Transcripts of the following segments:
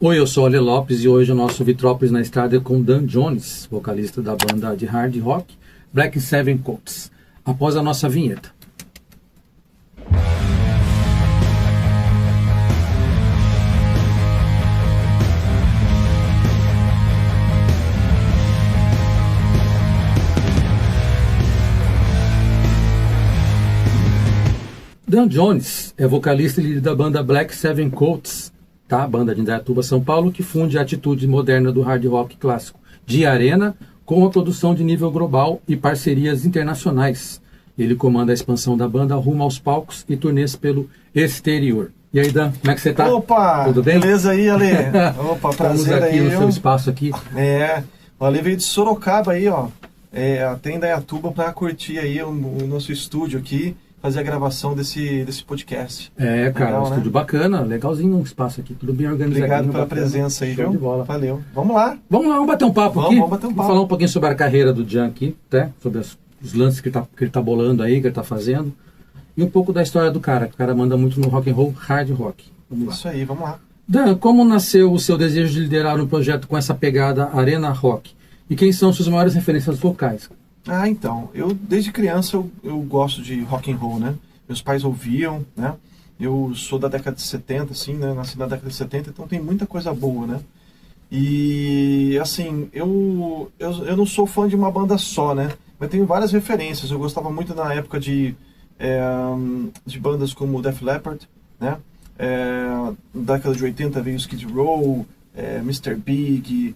Oi, eu sou o Ale Lopes e hoje o nosso Vitrópolis na Estrada é com Dan Jones, vocalista da banda de hard rock Black Seven Coats, após a nossa vinheta. Dan Jones é vocalista e líder da banda Black Seven Coats, tá? Banda de Indaiatuba, São Paulo, que funde a atitude moderna do hard rock clássico de arena com a produção de nível global e parcerias internacionais. Ele comanda a expansão da banda rumo aos palcos e turnês pelo exterior. E aí, Dan, como é que você tá? Opa! Tudo bem? Beleza aí, Ale? Opa, Estamos prazer aqui aí, no seu espaço aqui. O Ale veio de Sorocaba aí, ó. Até Indaiatuba para curtir aí o nosso estúdio aqui, fazer a gravação desse podcast. Cara, legal, um estúdio bacana, legalzinho um espaço aqui, tudo bem organizado. Obrigado pela presença aí, Show viu? de bola. Valeu. Vamos lá. Vamos bater um papo aqui? Vamos bater um papo. Vou falar um pouquinho sobre a carreira do Jan aqui, tá? Sobre os lances que ele tá bolando aí, que ele tá fazendo. E um pouco da história do cara, que o cara manda muito no rock and roll, hard rock. Vamos lá. Isso aí, vamos lá. Dan, como nasceu o seu desejo de liderar um projeto com essa pegada arena rock? E quem são suas maiores referências vocais? Então, eu desde criança eu gosto de rock and roll, né? Meus pais ouviam, né? Eu sou da década de 70, assim, né? Nasci na década de 70, então tem muita coisa boa, né? E, assim, eu não sou fã de uma banda só, né? Mas tenho várias referências. Eu gostava muito na época de bandas como Def Leppard, né? Na década de 80 veio Skid Row, Mr. Big,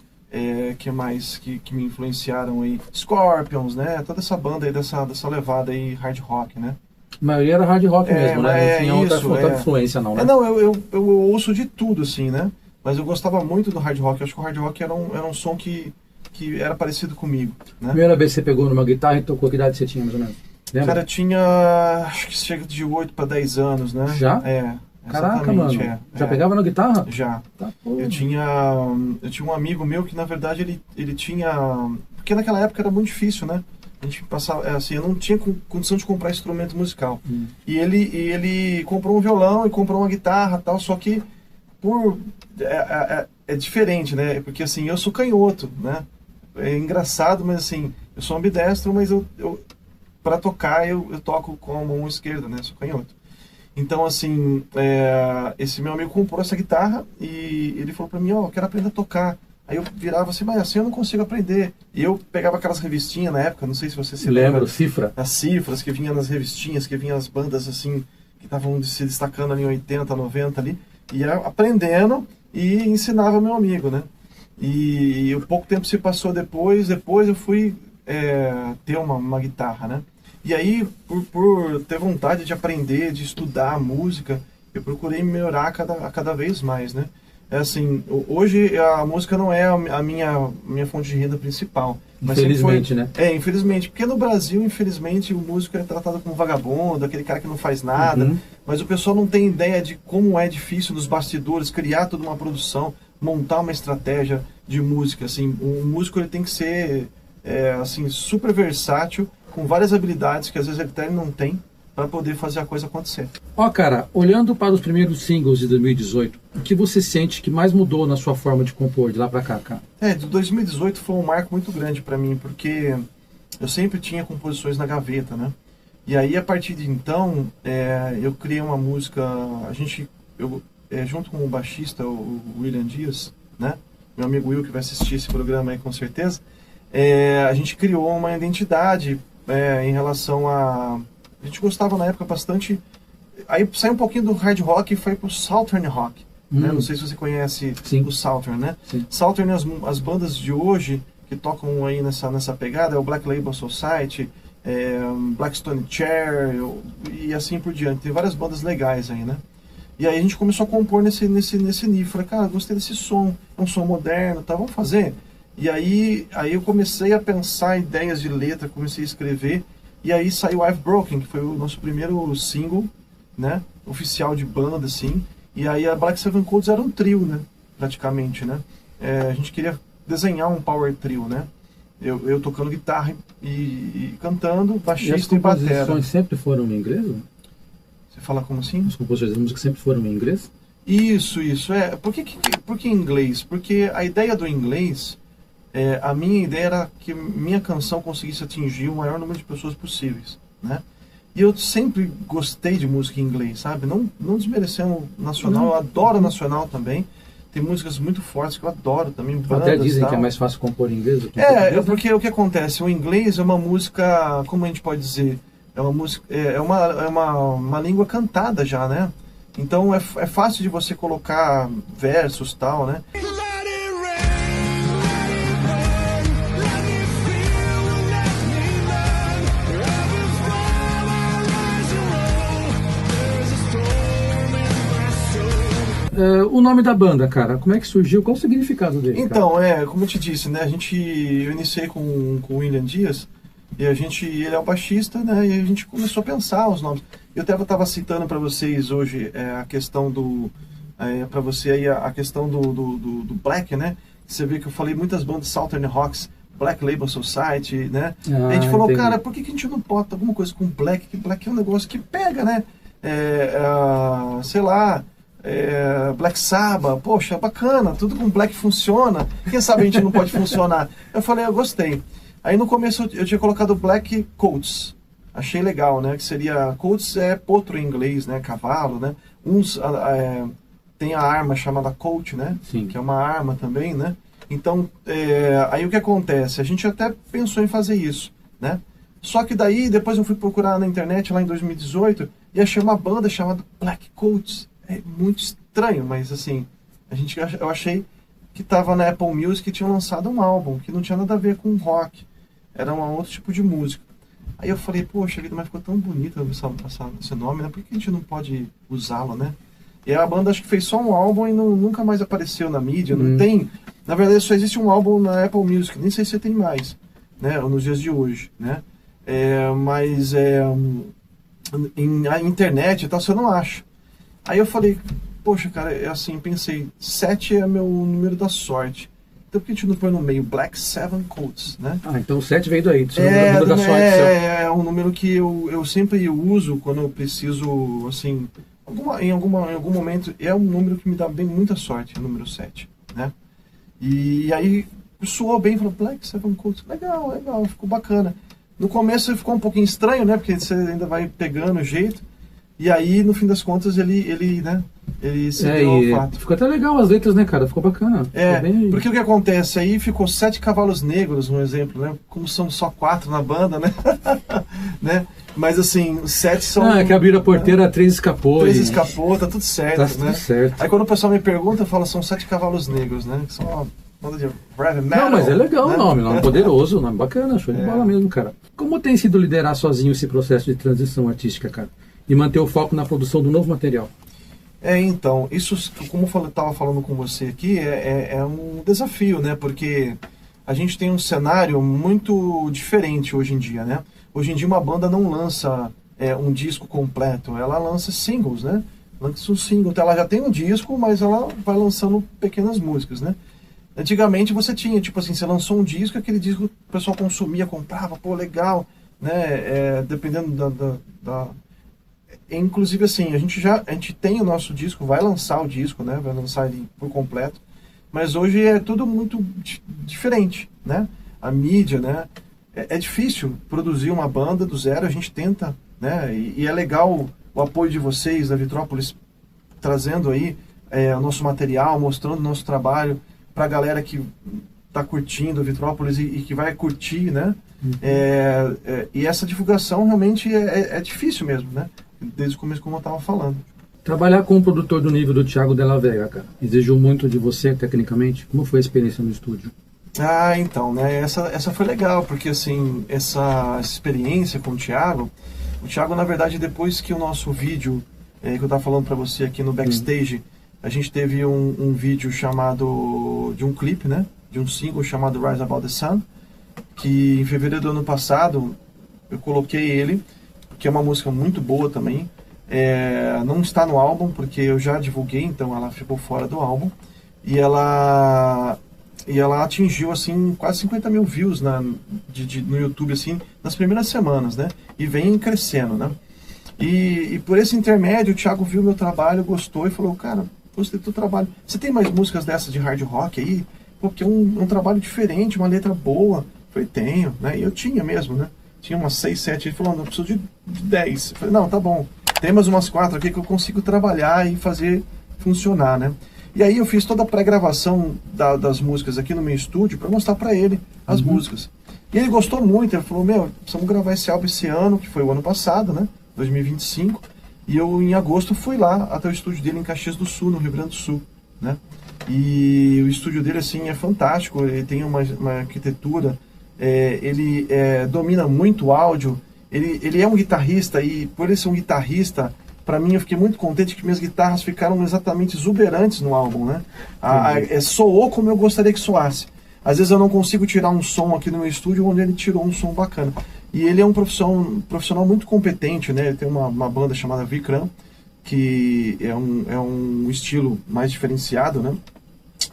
que mais que me influenciaram aí? Scorpions, né? Toda essa banda aí, dessa levada aí, hard rock, né? A maioria era hard rock mesmo, né? Não tinha outra influência não, né? Não, eu ouço de tudo, assim, né? Mas eu gostava muito do hard rock. Eu acho que o hard rock era um som que era parecido comigo, né? Primeira vez que você pegou numa guitarra e tocou, que idade você tinha, mais ou menos? Lembra? Cara, eu tinha, acho que chega de 8 para 10 anos, né? Já? Caraca, mano. Já pegava na guitarra? Já. Tá, eu tinha um amigo meu que, na verdade, ele tinha... Porque naquela época era muito difícil, né? A gente passava, assim, eu não tinha condição de comprar instrumento musical. E ele comprou um violão e comprou uma guitarra e tal, só que é diferente, né? Porque, assim, eu sou canhoto, né? É engraçado, mas, assim, eu sou ambidestro, mas eu para tocar eu toco com a mão esquerda, né? Sou canhoto. Então, assim, esse meu amigo comprou essa guitarra e ele falou pra mim, eu quero aprender a tocar. Aí eu virava assim, mas assim eu não consigo aprender. E eu pegava aquelas revistinhas na época, não sei se você se lembra. Cifra? As cifras que vinham nas revistinhas, que vinham as bandas assim, que estavam se destacando ali em 80, 90 ali. E ia aprendendo e ensinava meu amigo, né? E o pouco tempo se passou depois eu fui ter uma guitarra, né? E aí, por ter vontade de aprender, de estudar música, eu procurei melhorar a cada vez mais, né? Assim, hoje a música não é a minha fonte de renda principal. Mas infelizmente, né? Infelizmente. Porque no Brasil, infelizmente, o músico é tratado como vagabundo, aquele cara que não faz nada. Mas o pessoal não tem ideia de como é difícil nos bastidores criar toda uma produção, montar uma estratégia de música. Assim, o músico ele tem que ser assim, super versátil, com várias habilidades que às vezes ele até não tem, para poder fazer a coisa acontecer. Cara, olhando para os primeiros singles de 2018, o que você sente que mais mudou na sua forma de compor de lá para cá, cara? De 2018 foi um marco muito grande para mim, porque eu sempre tinha composições na gaveta, né? E aí, a partir de então, eu criei uma música, junto com o baixista, o William Dias, né? Meu amigo Will, que vai assistir esse programa aí com certeza, a gente criou uma identidade em relação a... A gente gostava na época bastante... Aí saiu um pouquinho do hard rock e foi pro Southern Rock. Né? Não sei se você conhece o Southern, né? Sim. Southern, as bandas de hoje que tocam aí nessa pegada, é o Black Label Society, Black Stone Chair e assim por diante. Tem várias bandas legais aí, né? E aí a gente começou a compor nesse nível. Falei, cara, gostei desse som, é um som moderno, tá, vamos fazer. E aí eu comecei a pensar ideias de letra, comecei a escrever. E aí saiu I've Broken, que foi o nosso primeiro single, né, oficial de banda, assim. E aí a Black Seven Coats era um trio, né, praticamente, né. A gente queria desenhar um power trio, né. Eu tocando guitarra e cantando, baixista e batera. As composições sempre foram em inglês? Você fala como assim? As composições da música sempre foram em inglês? Isso. Por que inglês? Porque a ideia do inglês, a minha ideia era que minha canção conseguisse atingir o maior número de pessoas possíveis, né? E eu sempre gostei de música em inglês, sabe? Não desmerecendo nacional, eu adoro nacional também. Tem músicas muito fortes que eu adoro também. Bandas, até dizem tal. que é mais fácil compor em inglês do que em português, porque o que acontece? O inglês é uma música, como a gente pode dizer, é uma música, uma língua cantada já, né? Então é fácil de você colocar versos e tal, né? O nome da banda, cara, como é que surgiu? Qual o significado dele? Então, como eu te disse, né? Eu iniciei com o William Dias e ele é o baixista, né? E a gente começou a pensar os nomes. Eu até estava citando para vocês hoje a questão para você aí a questão do Black, né? Você vê que eu falei muitas bandas Southern Rocks, Black Label Society, né? A gente falou, entendi. cara, por que a gente não bota alguma coisa com Black? Que Black é um negócio que pega, né? Sei lá. Black Sabbath, poxa, bacana, tudo com Black funciona, quem sabe a gente não pode funcionar. Eu falei, eu gostei. Aí no começo eu tinha colocado Black Coats, achei legal, né, que seria, Coats é potro em inglês, né, cavalo, né, tem a arma chamada Coat, né, Sim. que é uma arma também, né, então, aí o que acontece, a gente até pensou em fazer isso, né, só que daí, depois eu fui procurar na internet lá em 2018, e achei uma banda chamada Black Coats. É muito estranho, mas assim, eu achei que estava na Apple Music e tinham lançado um álbum que não tinha nada a ver com rock, era um outro tipo de música. Aí eu falei, poxa vida, mas ficou tão bonito esse nome, né? Por que a gente não pode usá-lo, né? E a banda acho que fez só um álbum e nunca mais apareceu na mídia, não tem. Na verdade só existe um álbum na Apple Music, nem sei se tem mais, né? Nos dias de hoje, né? Mas a internet e tal, você não acha. Aí eu falei, poxa, cara, pensei, 7 é meu número da sorte. Então por que a gente não põe no meio Black Seven Coats, né? Então o 7 veio daí, o número da sorte. É um número que eu sempre uso quando eu preciso, assim, em algum momento, é um número que me dá muita sorte, o número 7, né? E aí soou bem, falou, Black Seven Coats, legal, ficou bacana. No começo ficou um pouquinho estranho, né? Porque você ainda vai pegando o jeito. E aí, no fim das contas, ele se deu ao fato. Ficou até legal as letras, né, cara? Ficou bacana. Porque o que acontece? Aí ficou 7 cavalos negros, um exemplo, né? Como são só 4 na banda, né? né? Mas assim, 7 são... que abriram a porteira, 3 escapou. 3 escapou, tá tudo certo, tá né? Tudo certo. Aí quando o pessoal me pergunta, eu falo, são 7 cavalos negros, né? Que são uma banda de heavy metal. Não, mas é legal, né? o nome poderoso, nome bacana, show de bola mesmo, cara. Como tem sido liderar sozinho esse processo de transição artística, cara? E manter o foco na produção do novo material? Então, isso, como eu estava falando com você aqui, é um desafio, né? Porque a gente tem um cenário muito diferente hoje em dia, né? Hoje em dia uma banda não lança um disco completo, ela lança singles, né? Lança um single, então ela já tem um disco, mas ela vai lançando pequenas músicas, né? Antigamente você tinha, tipo assim, você lançou um disco, aquele disco o pessoal consumia, comprava, pô, legal, né? Dependendo da inclusive assim, a gente tem o nosso disco, vai lançar o disco, né? Vai lançar ele por completo, mas hoje é tudo muito diferente, né? A mídia, né? É difícil produzir uma banda do zero, a gente tenta, né? E é legal o apoio de vocês, da Vitrópolis, trazendo aí o nosso material, mostrando o nosso trabalho pra galera que tá curtindo a Vitrópolis e que vai curtir, né? E essa divulgação realmente é difícil mesmo, né? Desde o começo, como eu estava falando. Trabalhar com um produtor do nível do Thiago Della Vega, cara, exigiu muito de você tecnicamente? Como foi a experiência no estúdio? Então, né, essa foi legal, porque assim, essa experiência com o Thiago, na verdade, depois que o nosso vídeo, que eu estava falando para você aqui no backstage, a gente teve um vídeo chamado, de um clipe, né, de um single chamado Rise Above the Sun, que em fevereiro do ano passado eu coloquei ele, que é uma música muito boa também. Não está no álbum, porque eu já divulguei, então ela ficou fora do álbum. E ela atingiu, assim, quase 50 mil views no YouTube, assim, nas primeiras semanas, né? E vem crescendo, né? E por esse intermédio, o Thiago viu meu trabalho, gostou e falou, cara, gostei do teu trabalho. Você tem mais músicas dessas de hard rock aí? Porque é um trabalho diferente, uma letra boa. Eu falei, tenho, né? E eu tinha mesmo, né? Tinha umas 6, 7. Ele falou, não, eu preciso de 10. Eu falei, não, tá bom. Tem mais umas 4 aqui que eu consigo trabalhar e fazer funcionar, né? E aí eu fiz toda a pré-gravação das músicas aqui no meu estúdio para mostrar para ele as músicas. E ele gostou muito, ele falou, meu, precisamos gravar esse álbum esse ano, que foi o ano passado, né? 2025. E eu, em agosto, fui lá até o estúdio dele em Caxias do Sul, no Rio Grande do Sul, né? E o estúdio dele, assim, é fantástico, ele tem uma arquitetura, ele domina muito o áudio, ele é um guitarrista, e por ele ser um guitarrista, para mim eu fiquei muito contente que minhas guitarras ficaram exatamente exuberantes no álbum, né? Soou como eu gostaria que soasse. Às vezes eu não consigo tirar um som aqui no meu estúdio onde ele tirou um som bacana. E ele é um profissional muito competente, né? Ele tem uma banda chamada Vikram, que é um estilo mais diferenciado, né?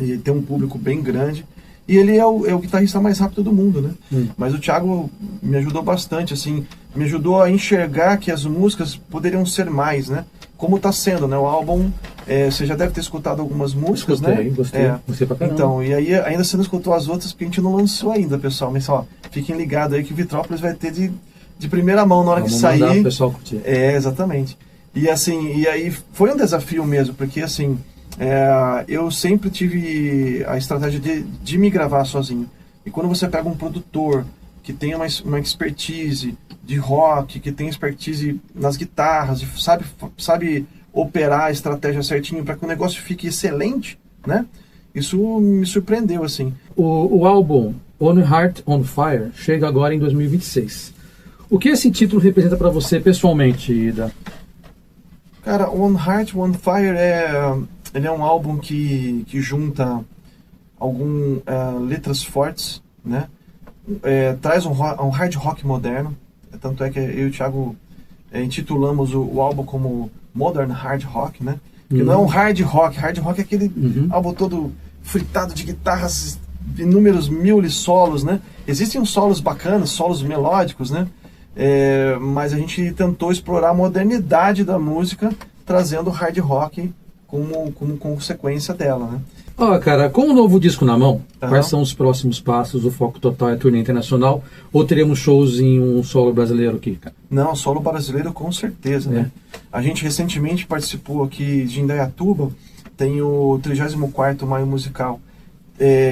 E tem um público bem grande. E ele é o guitarrista mais rápido do mundo, né? Mas o Thiago me ajudou bastante, assim, me ajudou a enxergar que as músicas poderiam ser mais, né? Como está sendo, né? O álbum, você já deve ter escutado algumas músicas, Escutei, né? Gostei pra caramba. Então, e aí ainda você não escutou as outras porque a gente não lançou ainda, pessoal. Mas, ó, fiquem ligados aí que o Vitrópolis vai ter de primeira mão na hora que sair. Mandar o pessoal curtir. Exatamente. E assim, e aí foi um desafio mesmo, porque assim, eu sempre tive a estratégia de me gravar sozinho. E quando você pega um produtor que tem uma expertise de rock, que tem expertise nas guitarras, sabe operar a estratégia certinho para que o negócio fique excelente, né? Isso me surpreendeu, assim. O álbum On Heart on Fire chega agora em 2026. O que esse título representa para você pessoalmente, Ida? Cara, On Heart on Fire ele é um álbum que junta letras fortes, né? Traz um hard rock moderno. Tanto é que eu e o Thiago intitulamos o álbum como Modern Hard Rock, né? Porque não é um hard rock. Hard rock é aquele álbum todo fritado de guitarras, inúmeros mil solos, né? Existem uns solos bacanas, solos melódicos, né? Mas a gente tentou explorar a modernidade da música, trazendo o hard rock como consequência dela, né? Cara, com o novo disco na mão, quais são os próximos passos? O foco total é turnê internacional ou teremos shows em um solo brasileiro aqui, cara? Não, solo brasileiro com certeza, né? A gente recentemente participou aqui de Indaiatuba, tem o 34º Maio Musical,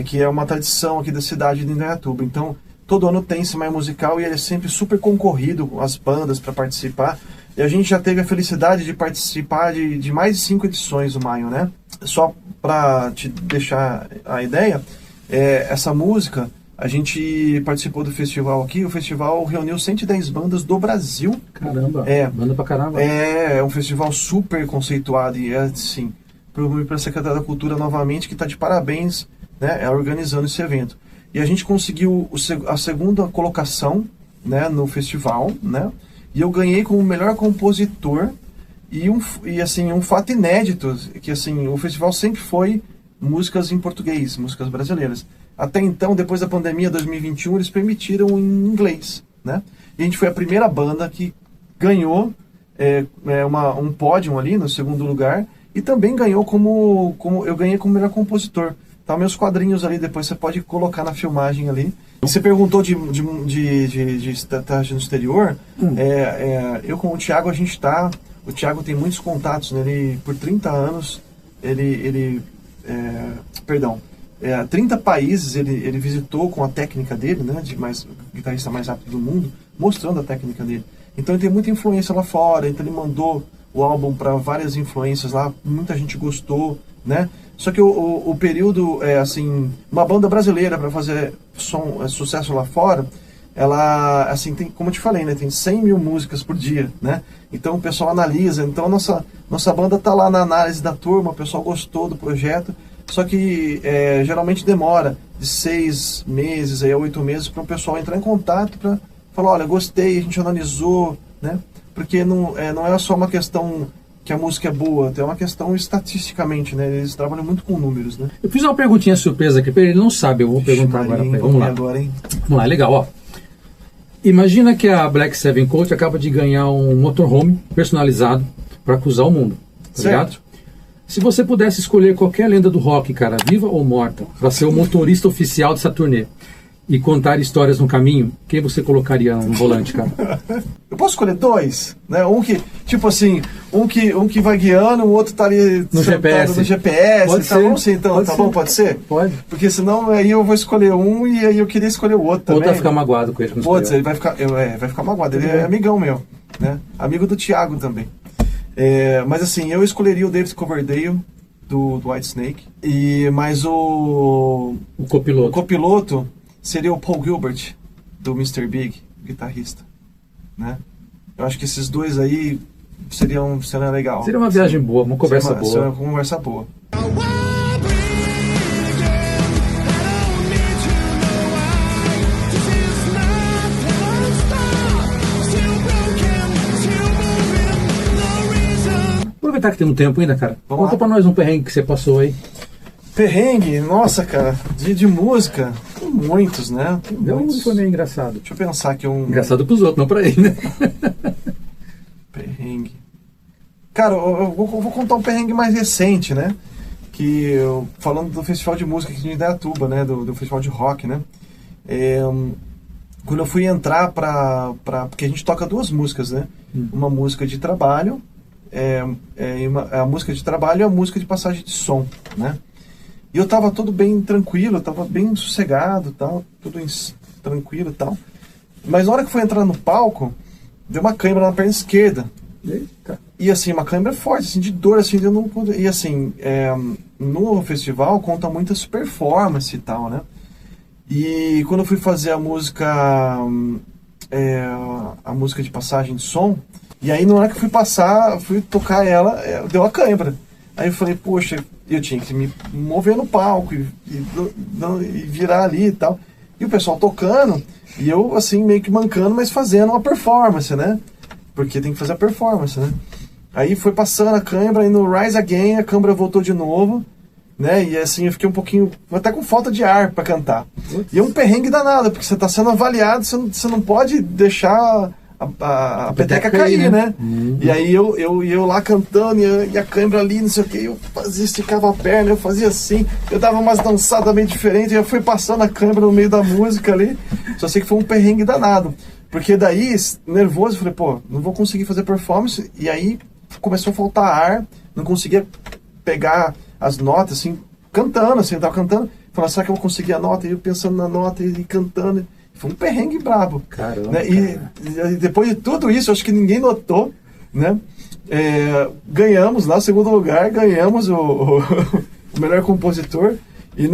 que é uma tradição aqui da cidade de Indaiatuba. Então, todo ano tem esse Maio Musical e ele é sempre super concorrido, as bandas para participar. E a gente já teve a felicidade de participar de mais de 5 edições do Maio, né? Só para te deixar a ideia, essa música, a gente participou do festival aqui, o festival reuniu 110 bandas do Brasil. Caramba, banda pra caramba. É um festival super conceituado e assim, para a Secretaria da Cultura novamente, que está de parabéns, né, organizando esse evento. E a gente conseguiu a segunda colocação, né, no festival, né? E eu ganhei como melhor compositor e assim, um fato inédito, que assim, o festival sempre foi músicas em português, músicas brasileiras. Até então, depois da pandemia 2021, eles permitiram em inglês, né? E a gente foi a primeira banda que ganhou um pódio ali no segundo lugar e também ganhou como eu ganhei como melhor compositor. Tá meus quadrinhos ali, depois você pode colocar na filmagem ali. Você perguntou de estratégia no exterior. Eu com o Thiago, o Thiago tem muitos contatos, né? Ele, por 30 anos, 30 países ele visitou com a técnica dele, né? Guitarrista mais rápido do mundo, mostrando a técnica dele. Então ele tem muita influência lá fora, então ele mandou o álbum para várias influências lá, muita gente gostou, né? Só que o período, assim, uma banda brasileira para fazer sucesso lá fora, ela, assim, tem, como eu te falei, né, tem 100 mil músicas por dia, né? Então o pessoal analisa, então nossa banda tá lá na análise da turma, o pessoal gostou do projeto, só que geralmente demora de 6 meses a 8 meses para o pessoal entrar em contato para falar, olha, gostei, a gente analisou, né? Porque não é só uma questão que a música é boa, tem uma questão estatisticamente, né? Eles trabalham muito com números, né? Eu fiz uma perguntinha surpresa aqui, ele não sabe, eu vou perguntar agora pra ele. Vamos lá. Vamos lá, legal, ó. Imagina que a Black Seven Coat acaba de ganhar um motorhome personalizado para cruzar o mundo, tá ligado? Se você pudesse escolher qualquer lenda do rock, cara, viva ou morta, para ser o motorista oficial dessa turnê e contar histórias no caminho, quem você colocaria no volante, cara? Eu posso escolher 2, né? Um que, tipo assim, um que vai guiando, o outro tá ali no GPS. No GPS. Pode tá ser. bom, então, Pode tá ser. bom, pode ser? Pode. Porque senão aí eu vou escolher um e aí eu queria escolher o outro também. O outro vai ficar magoado com ele. Pode ser, ele vai ficar magoado. Ele é amigão meu, né? Amigo do Thiago também. Mas assim, eu escolheria o David Coverdale do Whitesnake. Mas o copiloto seria o Paul Gilbert do Mr. Big, guitarrista, né? Eu acho que esses dois aí seria legal. Seria uma viagem boa, uma conversa boa. Seria uma conversa boa. Aproveitar que tem um tempo ainda, cara. Vamos Conta lá. pra nós um perrengue que você passou aí. Perrengue, nossa, cara, de música, tem muitos, né? Tem muitos. Foi meio engraçado. Deixa eu pensar aqui um Engraçado pros outros, não pra ele, né? perrengue. Cara, eu vou contar um perrengue mais recente, né? Falando do festival de música aqui de Indaiatuba, né? Do festival de rock, né? Quando eu fui entrar porque a gente toca 2 músicas, né? Uma música de trabalho, a música de trabalho e a música de passagem de som, né? E eu tava todo bem tranquilo, eu tava bem sossegado, tal, tudo tranquilo e tal. Mas na hora que foi entrar no palco, deu uma cãibra na perna esquerda. Eita. E assim, uma cãibra forte, assim, de dor, assim, eu não... E assim, no festival conta muitas performance e tal, né? E quando eu fui fazer a música de passagem de som, e aí na hora que fui tocar ela, deu a cãibra. Aí eu falei, poxa, eu tinha que me mover no palco e virar ali e tal. E o pessoal tocando, e eu assim, meio que mancando, mas fazendo uma performance, né? Porque tem que fazer a performance, né? Aí foi passando a câimbra, e no Rise Again a câimbra voltou de novo, né? E assim, eu fiquei um pouquinho, até com falta de ar pra cantar. E é um perrengue danado, porque você tá sendo avaliado, você não pode deixar a peteca cair, né? E aí eu lá cantando, e a câimbra ali, não sei o que, eu esticava a perna, eu fazia assim, eu dava umas dançadas meio diferentes, e eu fui passando a câimbra no meio da música ali, só sei que foi um perrengue danado. Porque daí, nervoso, eu falei, pô, não vou conseguir fazer performance, e aí começou a faltar ar, não conseguia pegar as notas, assim, cantando, assim, eu tava cantando, falava, será que eu vou conseguir a nota? E eu pensando na nota e cantando, foi um perrengue brabo. Caramba, né? E depois de tudo isso, acho que ninguém notou, né? Ganhamos lá, segundo lugar, ganhamos o melhor compositor. E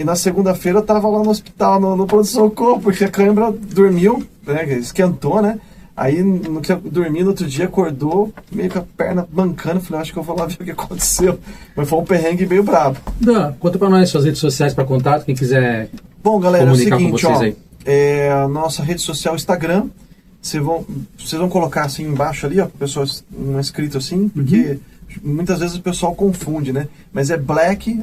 na segunda-feira eu tava lá no hospital, no pronto-socorro, porque a câimbra dormiu, né? Esquentou, né? Aí, no que eu dormi, no outro dia, acordou, meio com a perna mancando. Falei, acho que eu vou lá ver o que aconteceu. Mas foi um perrengue meio brabo. Dan, conta pra nós suas redes sociais para contato, quem quiser. Bom, galera, comunicar é o seguinte, com vocês aí. A nossa rede social Instagram, vocês vão colocar assim embaixo ali, ó, pessoas não é escrito assim, porque muitas vezes o pessoal confunde, né? Mas é black,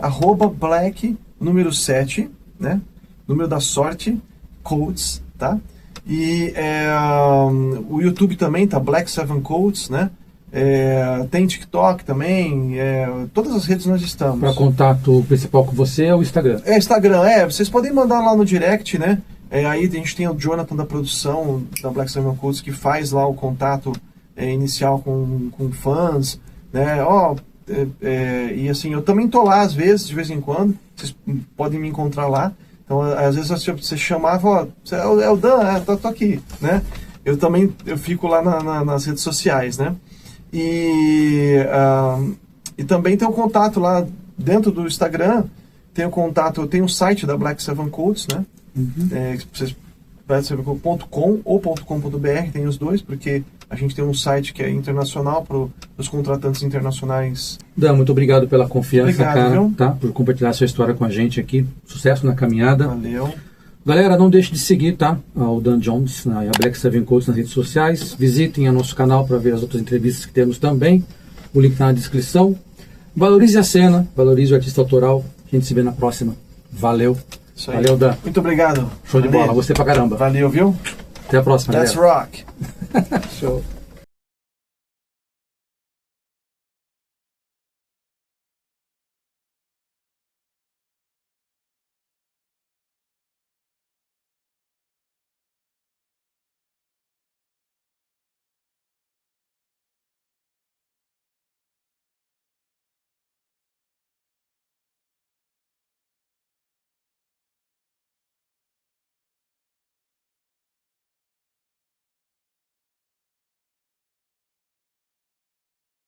@black, número 7, né? Número da sorte, codes, tá? E o YouTube também tá Black 7 Codes, né? Tem TikTok também, todas as redes nós estamos. Para contato principal com você é o Instagram. Instagram, vocês podem mandar lá no direct, né? Aí a gente tem o Jonathan da produção da Black 7 Codes que faz lá o contato inicial com fãs, né? E assim, eu também tô lá às vezes, de vez em quando, vocês podem me encontrar lá. Então, às vezes você chamava, é o Dan, tô aqui, né? Eu fico lá nas redes sociais, né? E também tem o contato lá dentro do Instagram, tem o contato, tem o site da Black 7 Codes, né? Vocês black7codes.com ou .com.br, tem os dois, porque a gente tem um site que é internacional para os contratantes internacionais. Dan, muito obrigado pela confiança, Obrigado, cara, viu? tá? Por compartilhar sua história com a gente aqui. Sucesso na caminhada. Valeu. Galera, não deixe de seguir, tá? O Dan Jones e a Black 7 Codes nas redes sociais. Visitem o nosso canal para ver as outras entrevistas que temos também. O link tá na descrição. Valorize a cena, valorize o artista autoral. A gente se vê na próxima. Valeu. Isso aí. Valeu, Dan. Muito obrigado. Show de bola. Você pra caramba. Valeu, viu? Até a próxima, Let's galera. rock. Show.